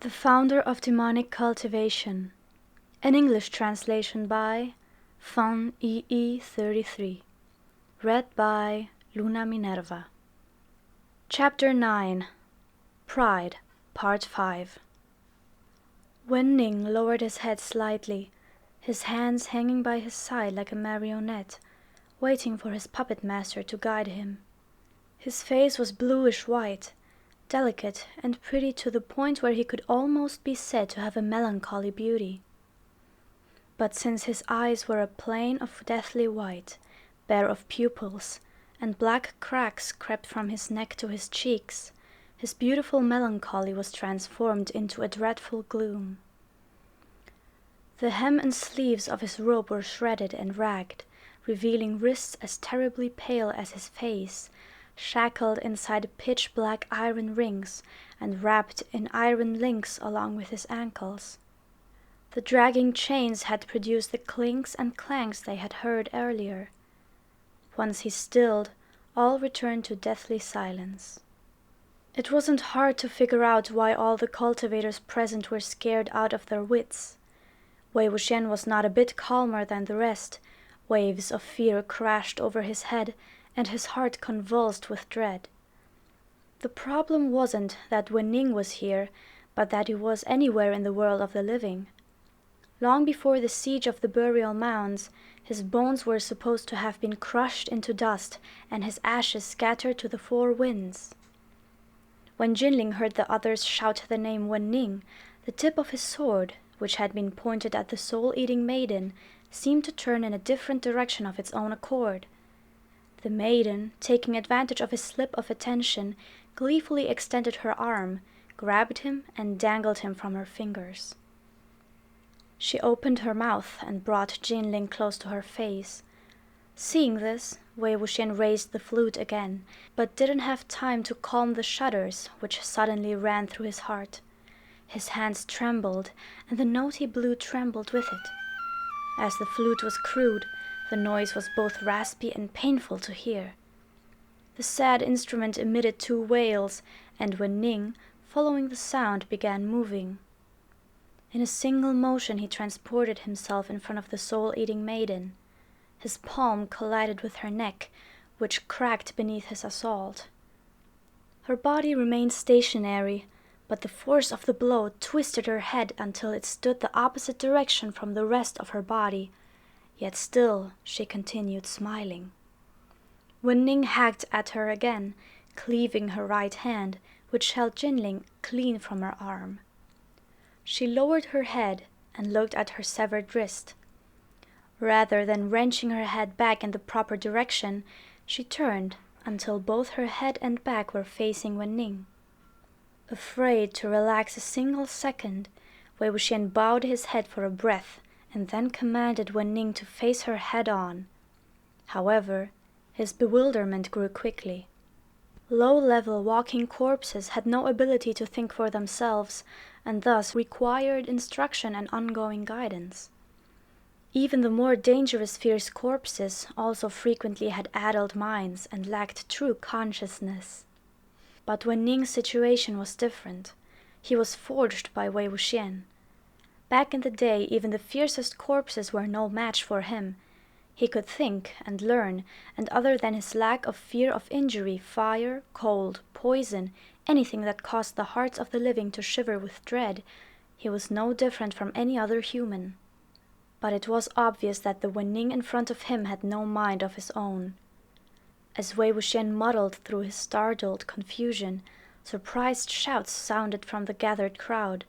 The Founder of Demonic Cultivation. An English translation by Fan EE33. Read by Luna Minerva. Chapter 9. Pride, Part 5. Wen Ning lowered his head slightly, his hands hanging by his side like a marionette, waiting for his puppet master to guide him. His face was bluish-white, delicate and pretty to the point where he could almost be said to have a melancholy beauty. But since his eyes were a plain of deathly white, bare of pupils, and black cracks crept from his neck to his cheeks, his beautiful melancholy was transformed into a dreadful gloom. The hem and sleeves of his robe were shredded and ragged, revealing wrists as terribly pale as his face, shackled inside pitch-black iron rings and wrapped in iron links along with his ankles. The dragging chains had produced the clinks and clanks they had heard earlier. Once he stilled, all returned to deathly silence. It wasn't hard to figure out why all the cultivators present were scared out of their wits. Wei Wuxian was not a bit calmer than the rest. Waves of fear crashed over his head, and his heart convulsed with dread. The problem wasn't that Wen Ning was here, but that he was anywhere in the world of the living. Long before the siege of the burial mounds, his bones were supposed to have been crushed into dust and his ashes scattered to the four winds. When Jinling heard the others shout the name Wen Ning, the tip of his sword, which had been pointed at the soul-eating maiden, seemed to turn in a different direction of its own accord. The maiden, taking advantage of his slip of attention, gleefully extended her arm, grabbed him, and dangled him from her fingers. She opened her mouth and brought Jinling close to her face. Seeing this, Wei Wuxian raised the flute again, but didn't have time to calm the shudders which suddenly ran through his heart. His hands trembled, and the note he blew trembled with it. As the flute was crude, the noise was both raspy and painful to hear. The sad instrument emitted two wails, and Wen Ning, following the sound, began moving. In a single motion he transported himself in front of the soul-eating maiden. His palm collided with her neck, which cracked beneath his assault. Her body remained stationary, but the force of the blow twisted her head until it stood the opposite direction from the rest of her body. Yet still she continued smiling. Wen Ning hacked at her again, cleaving her right hand, which held Jinling clean from her arm. She lowered her head and looked at her severed wrist. Rather than wrenching her head back in the proper direction, she turned until both her head and back were facing Wen Ning. Afraid to relax a single second, Wei Wuxian bowed his head for a breath and then commanded Wen Ning to face her head-on. However, his bewilderment grew quickly. Low-level walking corpses had no ability to think for themselves, and thus required instruction and ongoing guidance. Even the more dangerous fierce corpses also frequently had addled minds and lacked true consciousness. But Wen Ning's situation was different. He was forged by Wei Wuxian. Back in the day, even the fiercest corpses were no match for him. He could think and learn, and other than his lack of fear of injury, fire, cold, poison, anything that caused the hearts of the living to shiver with dread, he was no different from any other human. But it was obvious that the Wen Ning in front of him had no mind of his own. As Wei Wuxian muddled through his startled confusion, surprised shouts sounded from the gathered crowd.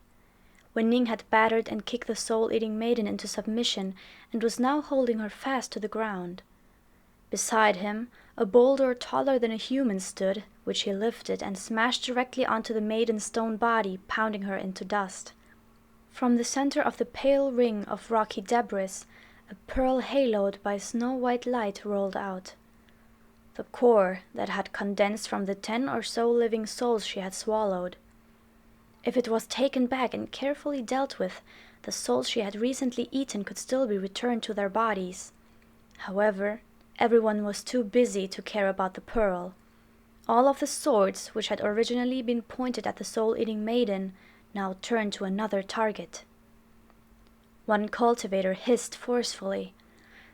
Wen Ning had battered and kicked the soul-eating maiden into submission and was now holding her fast to the ground. Beside him, a boulder taller than a human stood, which he lifted and smashed directly onto the maiden's stone body, pounding her into dust. From the center of the pale ring of rocky debris, a pearl haloed by snow-white light rolled out. The core that had condensed from the 10 or so living souls she had swallowed. If it was taken back and carefully dealt with, the souls she had recently eaten could still be returned to their bodies. However, everyone was too busy to care about the pearl. All of the swords, which had originally been pointed at the soul-eating maiden, now turned to another target. One cultivator hissed forcefully,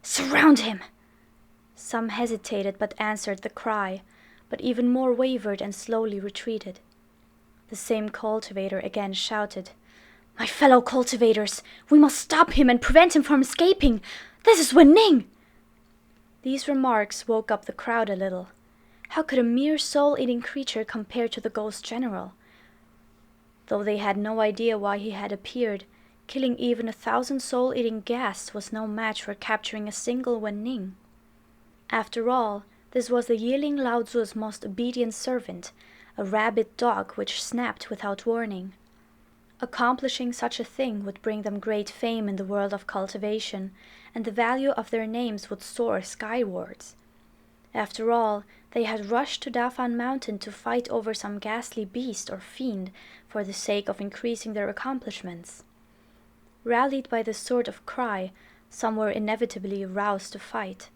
"Surround him!" Some hesitated but answered the cry, but even more wavered and slowly retreated. The same cultivator again shouted, "My fellow cultivators, we must stop him and prevent him from escaping! This is Wen Ning!" These remarks woke up the crowd a little. How could a mere soul-eating creature compare to the ghost general? Though they had no idea why he had appeared, killing even 1,000 soul-eating ghasts was no match for capturing a single Wen Ning. After all, this was the yearling Lao Tzu's most obedient servant, a rabid dog which snapped without warning. Accomplishing such a thing would bring them great fame in the world of cultivation, and the value of their names would soar skywards. After all, they had rushed to Dafan Mountain to fight over some ghastly beast or fiend for the sake of increasing their accomplishments. Rallied by this sort of cry, some were inevitably roused to fight,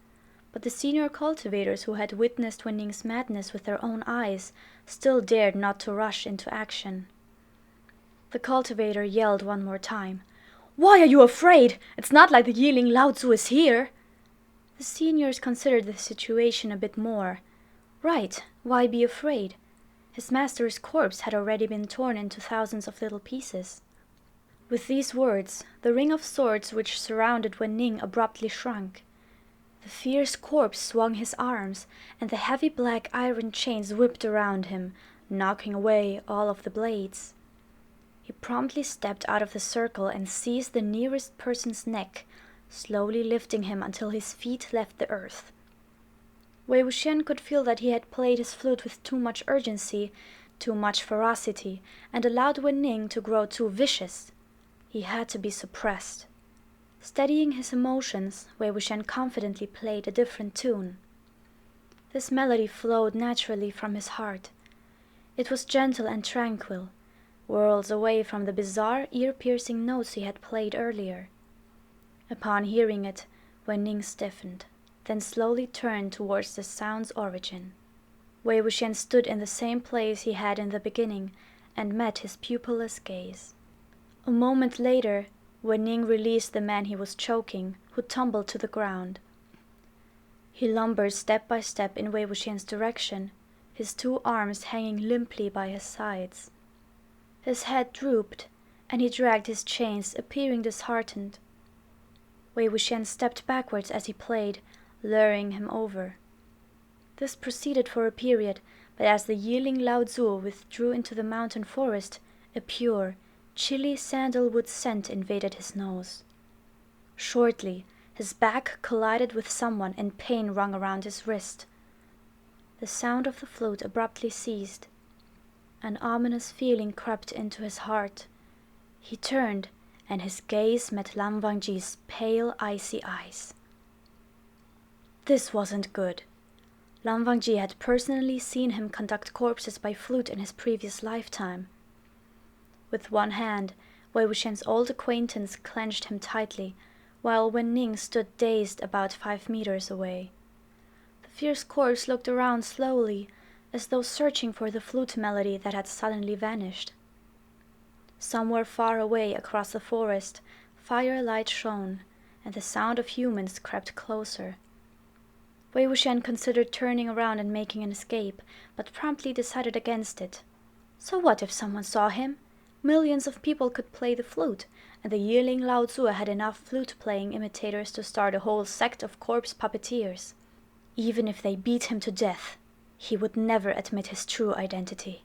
but the senior cultivators who had witnessed Wen Ning's madness with their own eyes still dared not to rush into action. The cultivator yelled one more time, "Why are you afraid? It's not like the yearling Lao Tzu is here." The seniors considered the situation a bit more. Right, why be afraid? His master's corpse had already been torn into thousands of little pieces. With these words, the ring of swords which surrounded Wen Ning abruptly shrunk. The fierce corpse swung his arms, and the heavy black iron chains whipped around him, knocking away all of the blades. He promptly stepped out of the circle and seized the nearest person's neck, slowly lifting him until his feet left the earth. Wei Wuxian could feel that he had played his flute with too much urgency, too much ferocity, and allowed Wen Ning to grow too vicious. He had to be suppressed. Steadying his emotions, Wei Wuxian confidently played a different tune. This melody flowed naturally from his heart. It was gentle and tranquil, worlds away from the bizarre, ear-piercing notes he had played earlier. Upon hearing it, Wen Ning stiffened, then slowly turned towards the sound's origin. Wei Wuxian stood in the same place he had in the beginning and met his pupilless gaze. A moment later, Wen Ning released the man he was choking, who tumbled to the ground. He lumbered step by step in Wei Wuxian's direction, his two arms hanging limply by his sides. His head drooped, and he dragged his chains, appearing disheartened. Wei Wuxian stepped backwards as he played, luring him over. This proceeded for a period, but as the yearling Lao Tzu withdrew into the mountain forest, a pure, chilly sandalwood scent invaded his nose. Shortly, his back collided with someone and pain wrung around his wrist. The sound of the flute abruptly ceased. An ominous feeling crept into his heart. He turned, and his gaze met Lan Wangji's pale, icy eyes. This wasn't good. Lan Wangji had personally seen him conduct corpses by flute in his previous lifetime. With one hand, Wei Wuxian's old acquaintance clenched him tightly, while Wen Ning stood dazed about 5 meters away. The fierce corpse looked around slowly, as though searching for the flute melody that had suddenly vanished. Somewhere far away across the forest, firelight shone, and the sound of humans crept closer. Wei Wuxian considered turning around and making an escape, but promptly decided against it. So what if someone saw him? Millions of people could play the flute, and the yearling Lao Tzu had enough flute-playing imitators to start a whole sect of corpse puppeteers. Even if they beat him to death, he would never admit his true identity.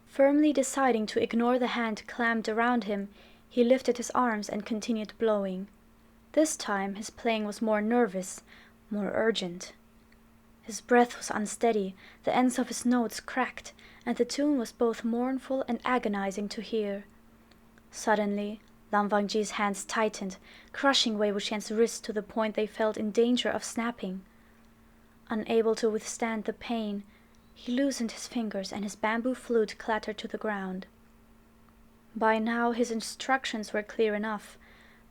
Firmly deciding to ignore the hand clamped around him, he lifted his arms and continued blowing. This time his playing was more nervous, more urgent. His breath was unsteady, the ends of his notes cracked, and the tune was both mournful and agonizing to hear. Suddenly, Lan Wangji's hands tightened, crushing Wei Wuxian's wrists to the point they felt in danger of snapping. Unable to withstand the pain, he loosened his fingers and his bamboo flute clattered to the ground. By now his instructions were clear enough.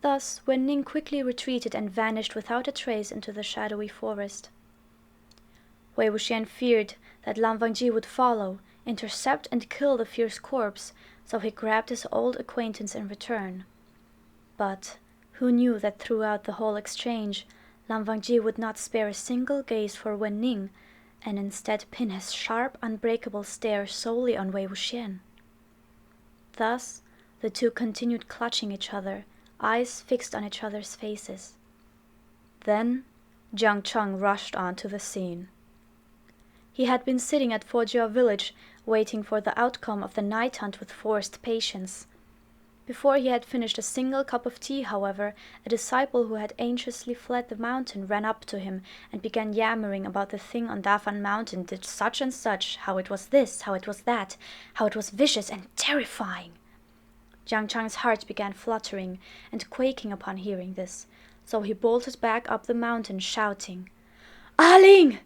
Thus, Wen Ning quickly retreated and vanished without a trace into the shadowy forest. Wei Wuxian feared that Lan Wangji would follow, intercept and kill the fierce corpse, so he grabbed his old acquaintance in return. But who knew that throughout the whole exchange, Lan Wangji would not spare a single gaze for Wen Ning, and instead pin his sharp, unbreakable stare solely on Wei Wuxian. Thus, the two continued clutching each other, eyes fixed on each other's faces. Then, Jiang Cheng rushed onto the scene. He had been sitting at Fojia village, waiting for the outcome of the night hunt with forced patience. Before he had finished a single cup of tea, however, a disciple who had anxiously fled the mountain ran up to him and began yammering about the thing on Dafan Mountain did such and such, how it was this, how it was that, how it was vicious and terrifying. Jiang Cheng's heart began fluttering and quaking upon hearing this, so he bolted back up the mountain shouting, "Ah Ling!"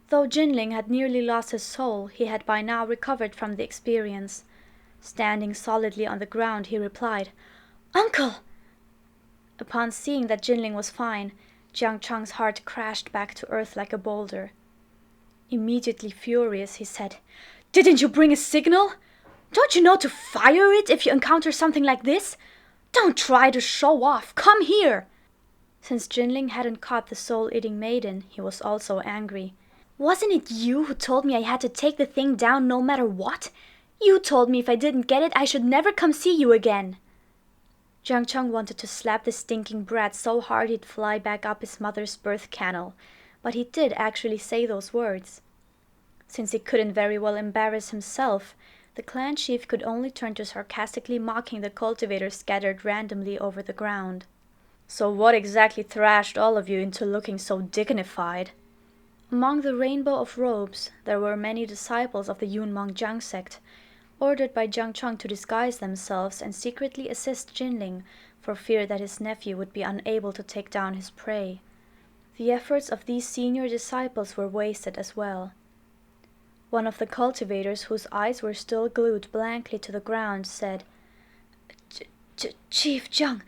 Though Jinling had nearly lost his soul, he had by now recovered from the experience. Standing solidly on the ground, he replied, "Uncle!" Upon seeing that Jinling was fine, Jiang Cheng's heart crashed back to earth like a boulder. Immediately furious, he said, "Didn't you bring a signal? Don't you know to fire it if you encounter something like this? Don't try to show off. Come here!" Since Jinling hadn't caught the soul-eating maiden, he was also angry. "Wasn't it you who told me I had to take the thing down no matter what? You told me if I didn't get it, I should never come see you again." Jiang Cheng wanted to slap the stinking brat so hard he'd fly back up his mother's birth canal, but he did actually say those words. Since he couldn't very well embarrass himself, the clan chief could only turn to sarcastically mocking the cultivators scattered randomly over the ground. "So what exactly thrashed all of you into looking so dignified?" Among the rainbow of robes, there were many disciples of the Yunmeng Jiang sect, ordered by Jiang Cheng to disguise themselves and secretly assist Jinling for fear that his nephew would be unable to take down his prey. The efforts of these senior disciples were wasted as well. One of the cultivators, whose eyes were still glued blankly to the ground, said, Chief Jiang,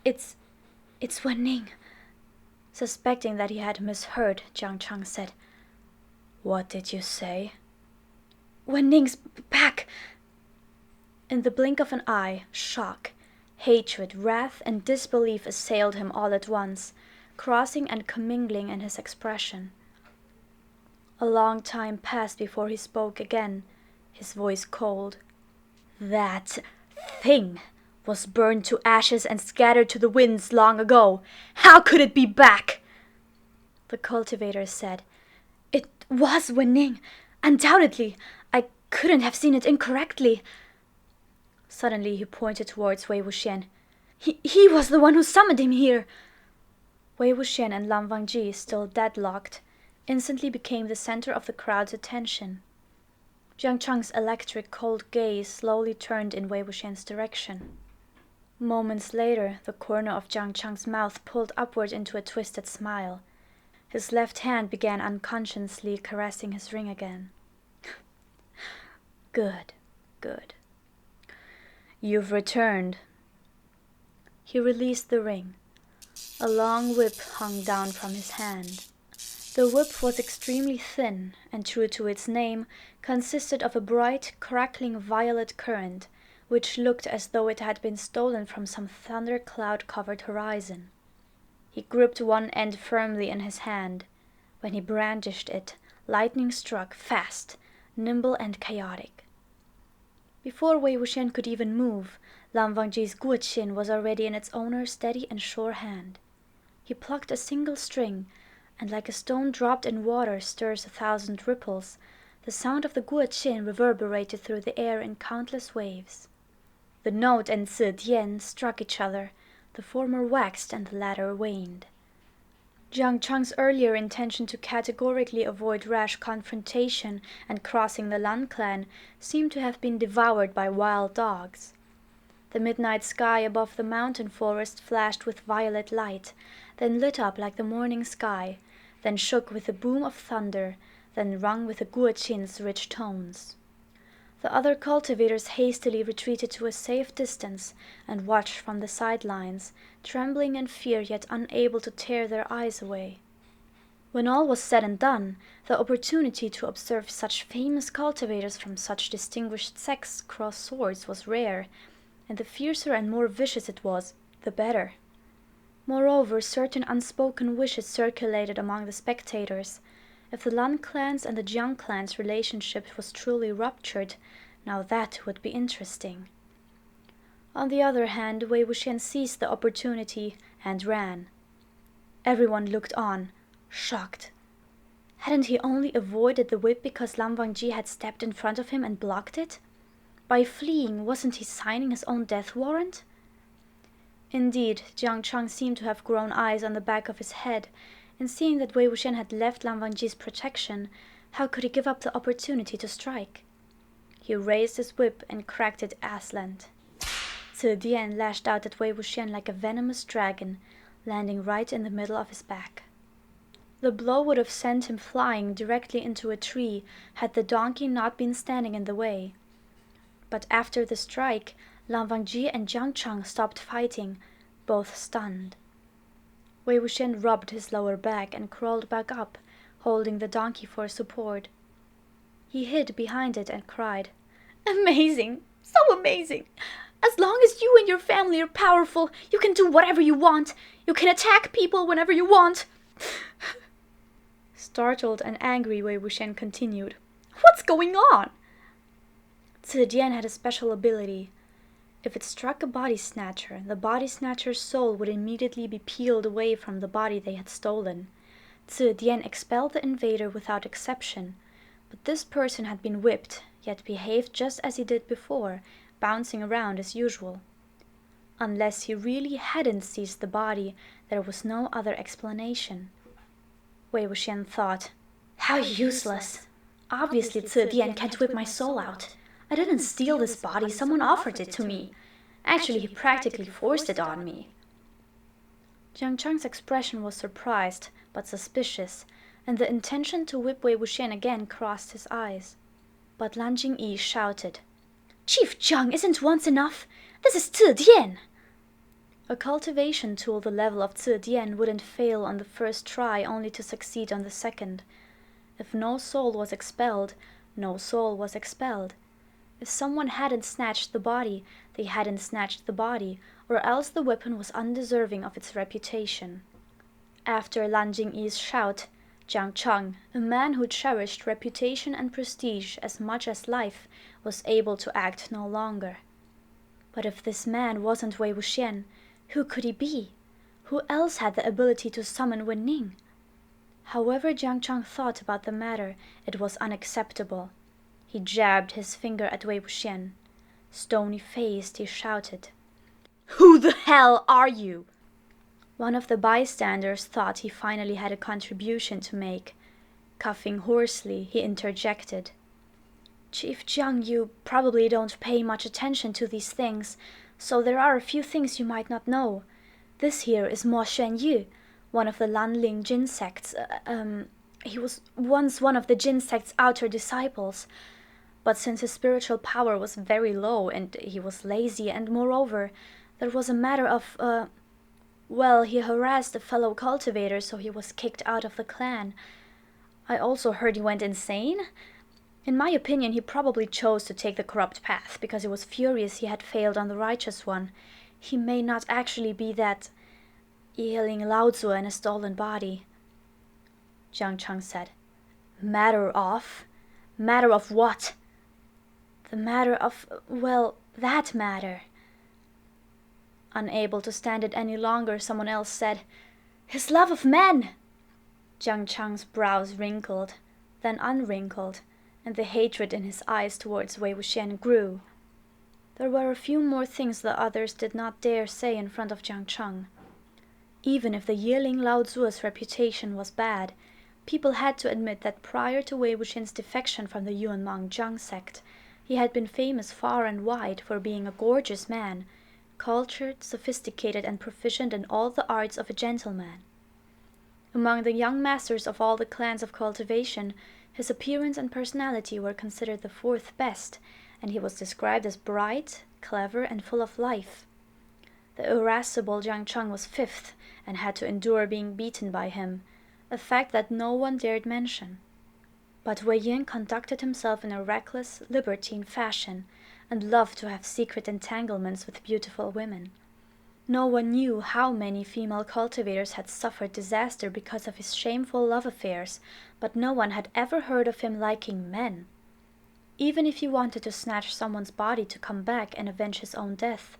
it's Wen Ning." Suspecting that he had misheard, Jiang Cheng said, "What did you say?" "Wen Ning's back." In the blink of an eye, shock, hatred, wrath, and disbelief assailed him all at once, crossing and commingling in his expression. A long time passed before he spoke again, his voice cold. "That thing was burned to ashes and scattered to the winds long ago. How could it be back?" The cultivator said, "It was Wen Ning, undoubtedly. I couldn't have seen it incorrectly." Suddenly he pointed towards Wei Wuxian. He was the one who summoned him here." Wei Wuxian and Lan Wangji, still deadlocked, instantly became the center of the crowd's attention. Jiang Cheng's electric cold gaze slowly turned in Wei Wuxian's direction. Moments later, the corner of Jiang Cheng's mouth pulled upward into a twisted smile. His left hand began unconsciously caressing his ring again. Good, good. You've returned." He released the ring. A long whip hung down from his hand. The whip was extremely thin, and true to its name, consisted of a bright, crackling violet current, which looked as though it had been stolen from some thunder-cloud-covered horizon. He gripped one end firmly in his hand. When he brandished it, lightning struck fast, nimble and chaotic. Before Wei Wuxian could even move, Lan Wangji's guqin was already in its owner's steady and sure hand. He plucked a single string, and like a stone dropped in water stirs 1,000 ripples, the sound of the guqin reverberated through the air in countless waves. The note and zi-dian struck each other, the former waxed and the latter waned. Jiang Cheng's earlier intention to categorically avoid rash confrontation and crossing the Lan clan seemed to have been devoured by wild dogs. The midnight sky above the mountain forest flashed with violet light, then lit up like the morning sky, then shook with the boom of thunder, then rung with the guqin's rich tones. The other cultivators hastily retreated to a safe distance and watched from the sidelines, trembling in fear yet unable to tear their eyes away. When all was said and done, the opportunity to observe such famous cultivators from such distinguished sects cross swords was rare, and the fiercer and more vicious it was, the better. Moreover, certain unspoken wishes circulated among the spectators. If the Lan clan's and the Jiang clan's relationship was truly ruptured, now that would be interesting. On the other hand, Wei Wuxian seized the opportunity and ran. Everyone looked on, shocked. Hadn't he only avoided the whip because Lan Wangji had stepped in front of him and blocked it? By fleeing, wasn't he signing his own death warrant? Indeed, Jiang Chang seemed to have grown eyes on the back of his head, and seeing that Wei Wuxian had left Lan Wangji's protection, how could he give up the opportunity to strike? He raised his whip and cracked it aslant. Zedian lashed out at Wei Wuxian like a venomous dragon, landing right in the middle of his back. The blow would have sent him flying directly into a tree had the donkey not been standing in the way. But after the strike, Lan Wangji and Jiang Chang stopped fighting, both stunned. Wei Wuxian rubbed his lower back and crawled back up, holding the donkey for support. He hid behind it and cried, "Amazing! So amazing! As long as you and your family are powerful, you can do whatever you want. You can attack people whenever you want." Startled and angry, Wei Wuxian continued, "What's going on?" Zedian had a special ability. If it struck a body snatcher, the body snatcher's soul would immediately be peeled away from the body they had stolen. Zedian expelled the invader without exception, but this person had been whipped, yet behaved just as he did before, bouncing around as usual. Unless he really hadn't seized the body, there was no other explanation. Wei Wuxian thought, "How useless! Obviously Zedian can't whip my soul out. I didn't steal this body, someone offered it to me. Actually, he practically forced it on me." Jiang Chang's expression was surprised, but suspicious, and the intention to whip Wei Wuxian again crossed his eyes. But Lan Jingyi shouted, "Chief Jiang, isn't once enough? This is Zedian!" A cultivation tool the level of Zedian wouldn't fail on the first try only to succeed on the second. If no soul was expelled, no soul was expelled. If someone hadn't snatched the body, they hadn't snatched the body, or else the weapon was undeserving of its reputation. After Lan Jingyi's shout, Jiang Chang, a man who cherished reputation and prestige as much as life, was able to act no longer. But if this man wasn't Wei Wuxian, who could he be? Who else had the ability to summon Wen Ning? However Jiang Chang thought about the matter, it was unacceptable. He jabbed his finger at Wei Wuxian. Stony-faced, he shouted, "Who the hell are you?" One of the bystanders thought he finally had a contribution to make. Coughing hoarsely, he interjected, "Chief Jiang, you probably don't pay much attention to these things, so there are a few things you might not know. This here is Mo Xuanyu, one of the Lanling Jin sect's, he was once one of the Jin sect's outer disciples. But since his spiritual power was very low and he was lazy, and moreover, there was a matter of, well, he harassed a fellow cultivator, so he was kicked out of the clan. I also heard he went insane. In my opinion, he probably chose to take the corrupt path because he was furious he had failed on the righteous one. He may not actually be that Yiling Laozi in a stolen body." Jiang Chang said, "Matter of? Matter of what?" "The matter of, well, that matter." Unable to stand it any longer, someone else said, "His love of men." Jiang Chang's brows wrinkled, then unwrinkled, and the hatred in his eyes towards Wei Wuxian grew. There were a few more things the others did not dare say in front of Jiang Chang. Even if the Yiling Laozi's reputation was bad, people had to admit that prior to Wei Wuxian's defection from the Yunmang Jiang sect, he had been famous far and wide for being a gorgeous man, cultured, sophisticated, and proficient in all the arts of a gentleman. Among the young masters of all the clans of cultivation, his appearance and personality were considered the fourth best, and he was described as bright, clever, and full of life. The irascible Jiang Chang was fifth, and had to endure being beaten by him, a fact that no one dared mention. But Wei Yin conducted himself in a reckless, libertine fashion, and loved to have secret entanglements with beautiful women. No one knew how many female cultivators had suffered disaster because of his shameful love affairs, but no one had ever heard of him liking men. Even if he wanted to snatch someone's body to come back and avenge his own death,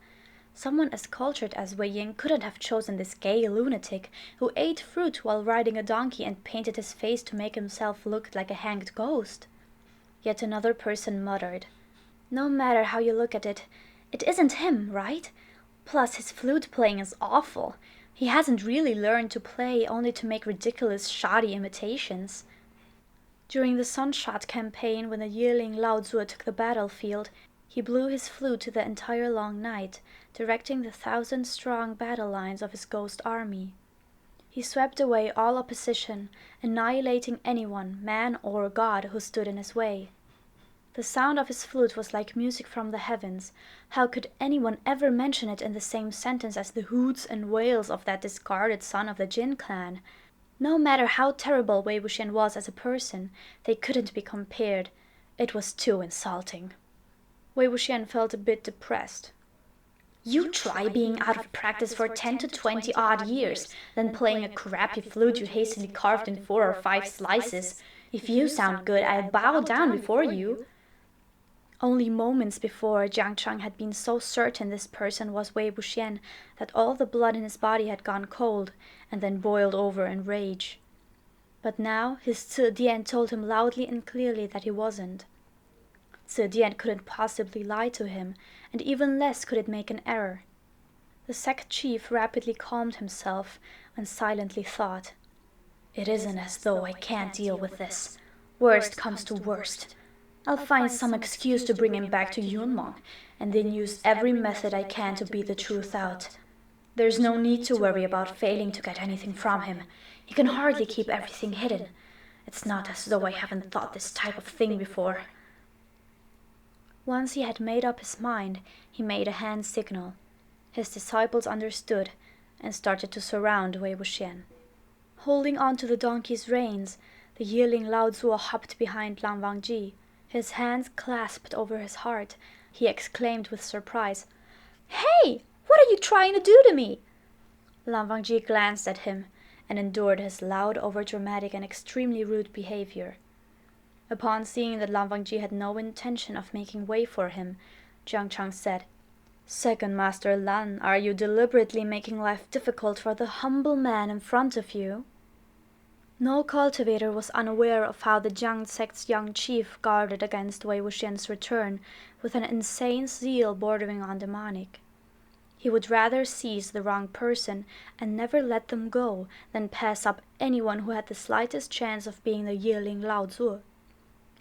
someone as cultured as Wei Yin couldn't have chosen this gay lunatic who ate fruit while riding a donkey and painted his face to make himself look like a hanged ghost. Yet another person muttered, "No matter how you look at it, it isn't him, right? Plus his flute playing is awful. He hasn't really learned to play only to make ridiculous, shoddy imitations." During the Sunshot campaign, when the yearling Lao Zuo took the battlefield, he blew his flute the entire long night, directing the 1,000-strong battle lines of his ghost army. He swept away all opposition, annihilating anyone, man or god, who stood in his way. The sound of his flute was like music from the heavens. How could anyone ever mention it in the same sentence as the hoots and wails of that discarded son of the Jin clan? No matter how terrible Wei Wuxian was as a person, they couldn't be compared. It was too insulting. Wei Wuxian felt a bit depressed. "You try being out of practice for 10 to 20 odd years, then playing a crappy flute you hastily carved in 4 or 5 slices. If you sound good, I'll bow down before you." Only moments before, Jiang Chang had been so certain this person was Wei Wuxian that all the blood in his body had gone cold and then boiled over in rage. But now his Dian told him loudly and clearly that he wasn't. Dian couldn't possibly lie to him, and even less could it make an error. The sect chief rapidly calmed himself and silently thought, "It isn't as though I can't deal with this. Worst comes to worst. I'll find some excuse to bring him back to Yunmeng, and then use every method I can to beat the truth out. There's no need to worry about failing to get anything from him. He can hardly keep everything hidden. It's not as though I haven't thought this type of thing before." Once he had made up his mind, he made a hand signal. His disciples understood and started to surround Wei Wuxian. Holding on to the donkey's reins, the yearling Lao Zuo hopped behind Lan Wangji. His hands clasped over his heart, he exclaimed with surprise, "Hey! What are you trying to do to me?" Lan Wangji glanced at him and endured his loud, overdramatic, and extremely rude behavior. Upon seeing that Lan Wangji had no intention of making way for him, Jiang Chang said, "Second Master Lan, are you deliberately making life difficult for the humble man in front of you?" No cultivator was unaware of how the Jiang sect's young chief guarded against Wei Wuxian's return with an insane zeal bordering on demonic. He would rather seize the wrong person and never let them go than pass up anyone who had the slightest chance of being the yearling Lao Zuo.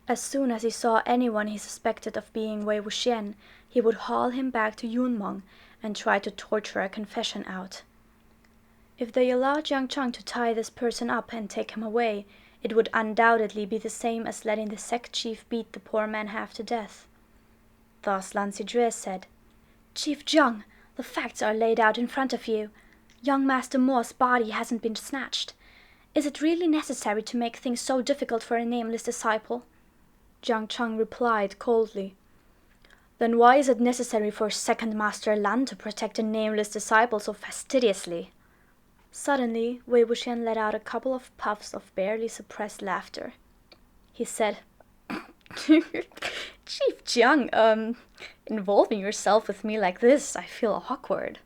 As soon as he saw anyone he suspected of being Wei Wuxian, he would haul him back to Yunmeng and try to torture a confession out. If they allowed Jiang Chang to tie this person up and take him away, it would undoubtedly be the same as letting the sect chief beat the poor man half to death. Thus Lan Zijue said, "Chief Jiang, the facts are laid out in front of you. Young Master Mo's body hasn't been snatched. Is it really necessary to make things so difficult for a nameless disciple?" Jiang Chang replied coldly, "Then why is it necessary for Second Master Lan to protect a nameless disciple so fastidiously?" Suddenly, Wei Wuxian let out a couple of puffs of barely suppressed laughter. He said, "Chief Jiang, involving yourself with me like this, I feel awkward."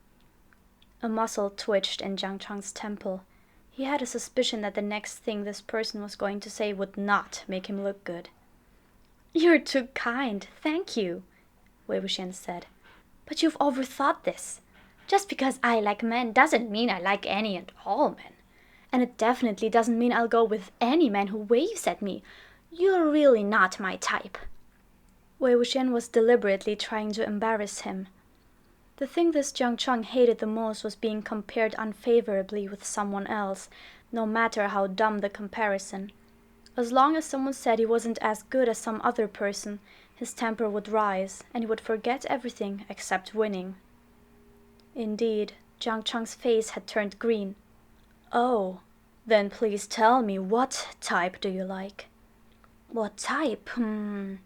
A muscle twitched in Jiang Chang's temple. He had a suspicion that the next thing this person was going to say would not make him look good. "You're too kind, thank you," Wei Wuxian said. "But you've overthought this. Just because I like men doesn't mean I like any and all men. And it definitely doesn't mean I'll go with any man who waves at me. You're really not my type." Wei Wuxian was deliberately trying to embarrass him. The thing this Jiang Chang hated the most was being compared unfavorably with someone else, no matter how dumb the comparison. As long as someone said he wasn't as good as some other person, his temper would rise, and he would forget everything except winning. Indeed, Jiang Chang's face had turned green. "Oh," Then please tell me, what type do you like? What type? Wei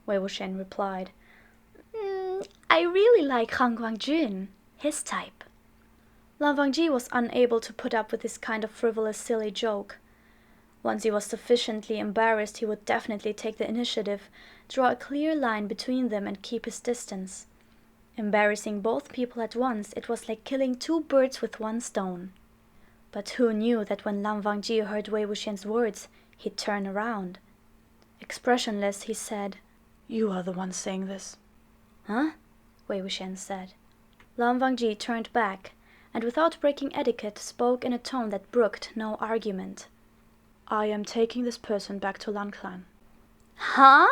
Wuxian replied. I really like Han Guangjun, his type. Lan Wangji was unable to put up with this kind of frivolous, silly joke. Once he was sufficiently embarrassed, he would definitely take the initiative, draw a clear line between them, and keep his distance. Embarrassing both people at once, it was like killing two birds with one stone. But who knew that when Lan Wangji heard Wei Wuxian's words, he'd turn around. Expressionless, he said, "You are the one saying this." "Huh?" Wei Wuxian said. Lan Wangji turned back, and without breaking etiquette, spoke in a tone that brooked no argument. "I am taking this person back to Lan Clan." "Huh?"